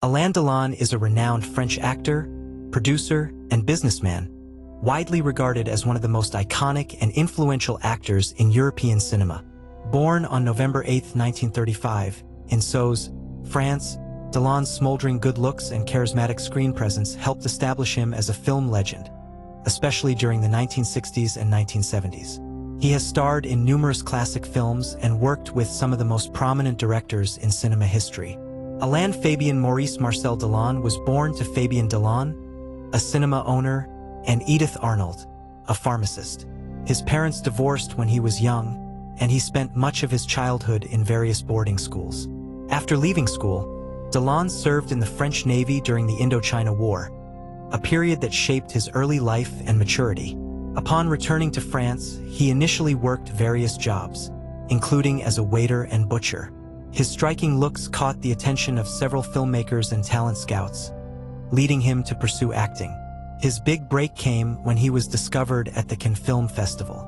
Alain Delon is a renowned French actor, producer, and businessman, widely regarded as one of the most iconic and influential actors in European cinema. Born on November 8, 1935, in Sauze, France, Delon's smoldering good looks and charismatic screen presence helped establish him as a film legend, especially during the 1960s and 1970s. He has starred in numerous classic films and worked with some of the most prominent directors in cinema history. Alain Fabien Maurice Marcel Delon was born to Fabien Delon, a cinema owner, and Edith Arnold, a pharmacist. His parents divorced when he was young, and he spent much of his childhood in various boarding schools. After leaving school, Delon served in the French Navy during the Indochina War, a period that shaped his early life and maturity. Upon returning to France, he initially worked various jobs, including as a waiter and butcher. His striking looks caught the attention of several filmmakers and talent scouts, leading him to pursue acting. His big break came when he was discovered at the Cannes Film Festival.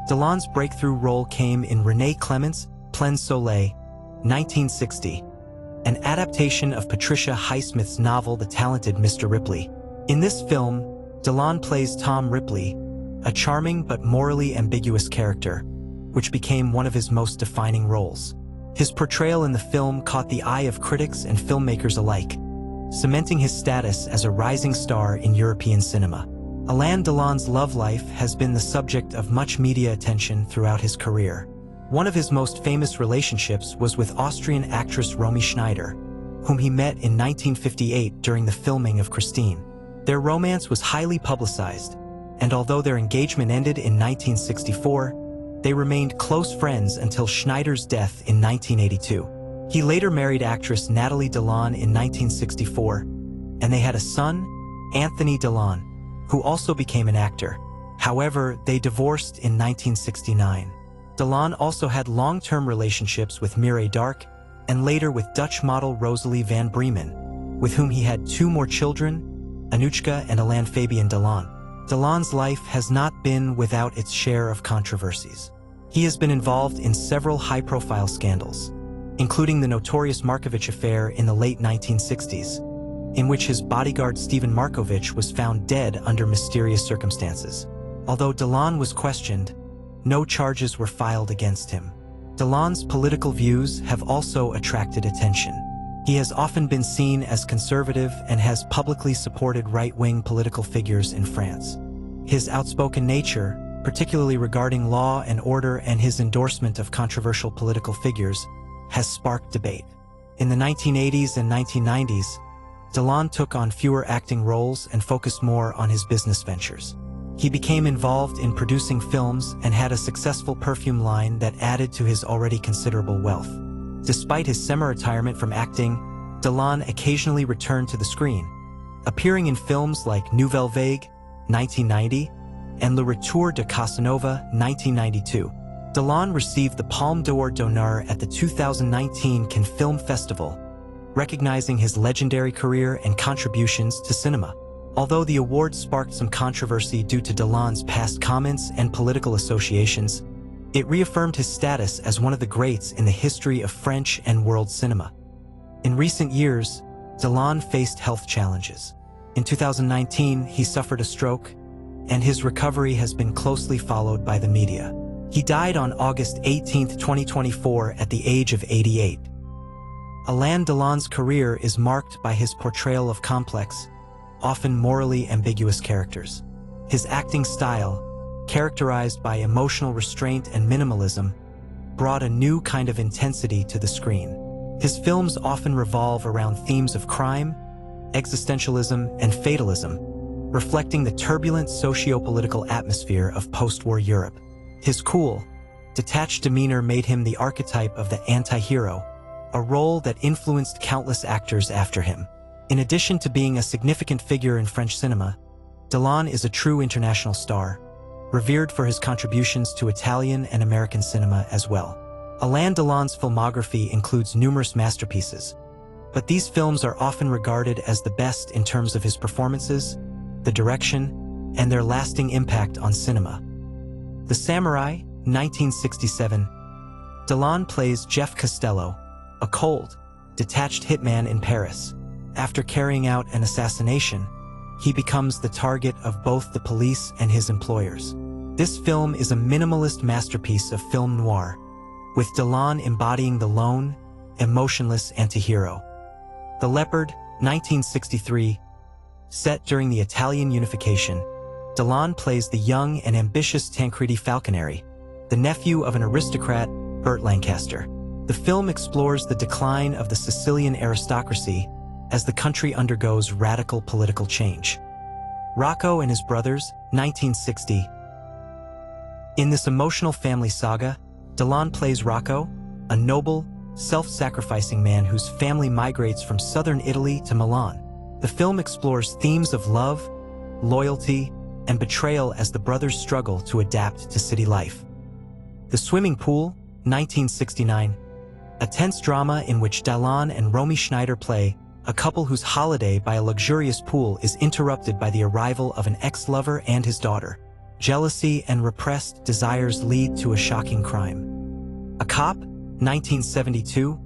Delon's breakthrough role came in René Clément's Plein Soleil, 1960, an adaptation of Patricia Highsmith's novel The Talented Mr. Ripley. In this film, Delon plays Tom Ripley, a charming but morally ambiguous character, which became one of his most defining roles. His portrayal in the film caught the eye of critics and filmmakers alike, cementing his status as a rising star in European cinema. Alain Delon's love life has been the subject of much media attention throughout his career. One of his most famous relationships was with Austrian actress Romy Schneider, whom he met in 1958 during the filming of Christine. Their romance was highly publicized, and although their engagement ended in 1964, they remained close friends until Schneider's death in 1982. He later married actress Nathalie Delon in 1964, and they had a son, Anthony Delon, who also became an actor. However, they divorced in 1969. Delon also had long-term relationships with Mireille d'Arc and later with Dutch model Rosalie van Bremen, with whom he had two more children, Anouchka and Alain Fabien Delon. Delon's life has not been without its share of controversies. He has been involved in several high-profile scandals, including the notorious Markovich affair in the late 1960s, in which his bodyguard Stephen Markovich was found dead under mysterious circumstances. Although Delon was questioned, no charges were filed against him. Delon's political views have also attracted attention. He has often been seen as conservative and has publicly supported right-wing political figures in France. His outspoken nature, particularly regarding law and order, and his endorsement of controversial political figures, has sparked debate. In the 1980s and 1990s, Delon took on fewer acting roles and focused more on his business ventures. He became involved in producing films and had a successful perfume line that added to his already considerable wealth. Despite his semi-retirement from acting, Delon occasionally returned to the screen, appearing in films like Nouvelle Vague, 1990, and Le Retour de Casanova, 1992. Delon received the Palme d'Or d'Honneur at the 2019 Cannes Film Festival, recognizing his legendary career and contributions to cinema. Although the award sparked some controversy due to Delon's past comments and political associations, it reaffirmed his status as one of the greats in the history of French and world cinema. In recent years, Delon faced health challenges. In 2019, he suffered a stroke, and his recovery has been closely followed by the media. He died on August 18, 2024, at the age of 88. Alain Delon's career is marked by his portrayal of complex, often morally ambiguous characters. His acting style, characterized by emotional restraint and minimalism, brought a new kind of intensity to the screen. His films often revolve around themes of crime, existentialism, and fatalism, reflecting the turbulent socio-political atmosphere of post-war Europe. His cool, detached demeanor made him the archetype of the anti-hero, a role that influenced countless actors after him. In addition to being a significant figure in French cinema, Delon is a true international star, revered for his contributions to Italian and American cinema as well. Alain Delon's filmography includes numerous masterpieces, but these films are often regarded as the best in terms of his performances, the direction, and their lasting impact on cinema. The Samurai, 1967. Delon plays Jeff Costello, a cold, detached hitman in Paris. After carrying out an assassination, he becomes the target of both the police and his employers. This film is a minimalist masterpiece of film noir, with Delon embodying the lone, emotionless antihero. The Leopard, 1963. Set during the Italian unification, Delon plays the young and ambitious Tancredi Falconeri, the nephew of an aristocrat, Burt Lancaster. The film explores the decline of the Sicilian aristocracy as the country undergoes radical political change. Rocco and His Brothers, 1960. In this emotional family saga, Delon plays Rocco, a noble, self-sacrificing man whose family migrates from southern Italy to Milan. The film explores themes of love, loyalty, and betrayal as the brothers struggle to adapt to city life. The Swimming Pool, 1969. A tense drama in which Delon and Romy Schneider play a couple whose holiday by a luxurious pool is interrupted by the arrival of an ex-lover and his daughter. Jealousy and repressed desires lead to a shocking crime. A Cop, 1972.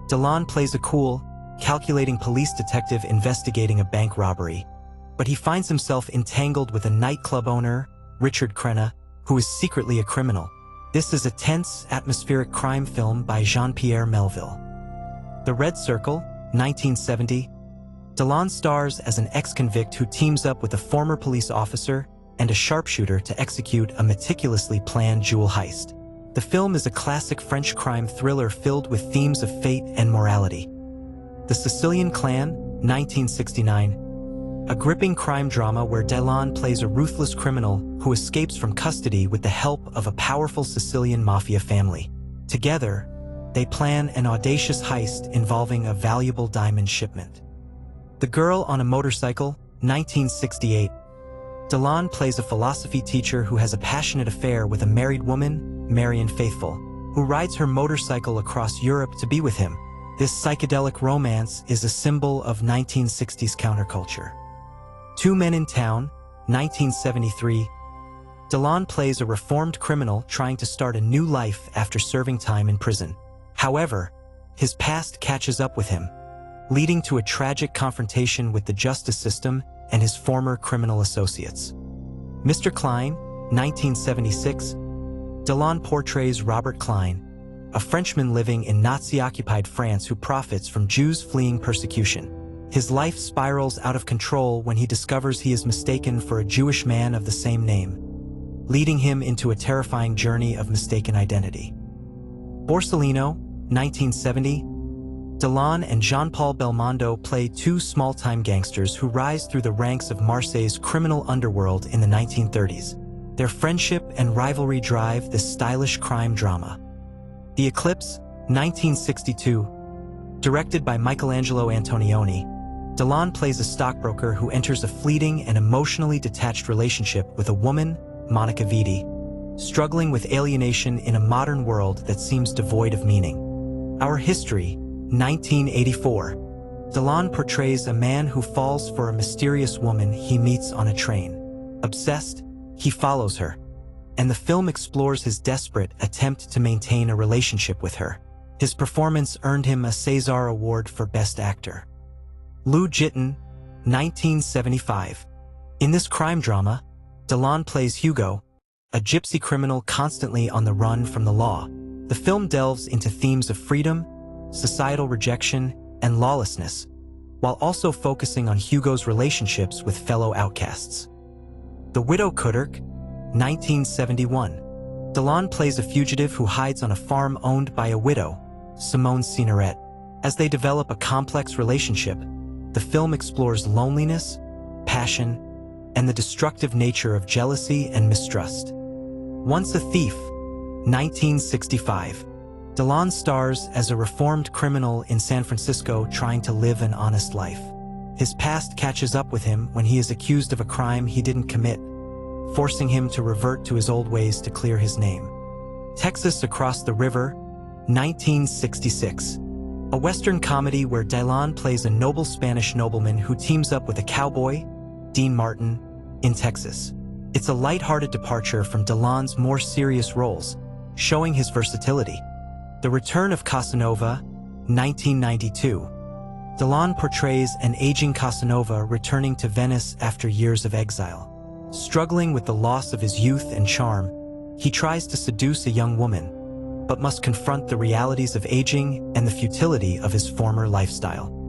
Delon plays a cool, calculating police detective investigating a bank robbery, but he finds himself entangled with a nightclub owner, Richard Crenna, who is secretly a criminal. This is a tense, atmospheric crime film by Jean-Pierre Melville. The Red Circle, 1970. Delon stars as an ex-convict who teams up with a former police officer and a sharpshooter to execute a meticulously planned jewel heist. The film is a classic French crime thriller filled with themes of fate and morality. The Sicilian Clan, 1969. A gripping crime drama where Delon plays a ruthless criminal who escapes from custody with the help of a powerful Sicilian mafia family. Together, they plan an audacious heist involving a valuable diamond shipment. The Girl on a Motorcycle, 1968. Delon plays a philosophy teacher who has a passionate affair with a married woman, Marion Faithfull, who rides her motorcycle across Europe to be with him. This psychedelic romance is a symbol of 1960s counterculture. Two Men in Town, 1973. Delon plays a reformed criminal trying to start a new life after serving time in prison. However, his past catches up with him, leading to a tragic confrontation with the justice system and his former criminal associates. Mr. Klein, 1976. Delon portrays Robert Klein, a Frenchman living in Nazi-occupied France who profits from Jews fleeing persecution. His life spirals out of control when he discovers he is mistaken for a Jewish man of the same name, leading him into a terrifying journey of mistaken identity. Borsellino, 1970. Delon and Jean-Paul Belmondo play two small-time gangsters who rise through the ranks of Marseille's criminal underworld in the 1930s. Their friendship and rivalry drive this stylish crime drama. The Eclipse, 1962. Directed by Michelangelo Antonioni, Delon plays a stockbroker who enters a fleeting and emotionally detached relationship with a woman, Monica Vitti, struggling with alienation in a modern world that seems devoid of meaning. Our History, 1984. Delon portrays a man who falls for a mysterious woman he meets on a train. Obsessed, he follows her, and the film explores his desperate attempt to maintain a relationship with her. His performance earned him a César Award for Best Actor. Lou Jitten, 1975. In this crime drama, Delon plays Hugo, a gypsy criminal constantly on the run from the law. The film delves into themes of freedom, societal rejection, and lawlessness, while also focusing on Hugo's relationships with fellow outcasts. The Widow Kudurk, 1971. Delon plays a fugitive who hides on a farm owned by a widow, Simone Signoret. As they develop a complex relationship, the film explores loneliness, passion, and the destructive nature of jealousy and mistrust. Once a Thief, 1965. Delon stars as a reformed criminal in San Francisco trying to live an honest life. His past catches up with him when he is accused of a crime he didn't commit, forcing him to revert to his old ways to clear his name. Texas Across the River, 1966. A Western comedy where Delon plays a noble Spanish nobleman who teams up with a cowboy, Dean Martin, in Texas. It's a lighthearted departure from Delon's more serious roles, showing his versatility. The Return of Casanova, 1992. Delon portrays an aging Casanova returning to Venice after years of exile. Struggling with the loss of his youth and charm, he tries to seduce a young woman, but must confront the realities of aging and the futility of his former lifestyle.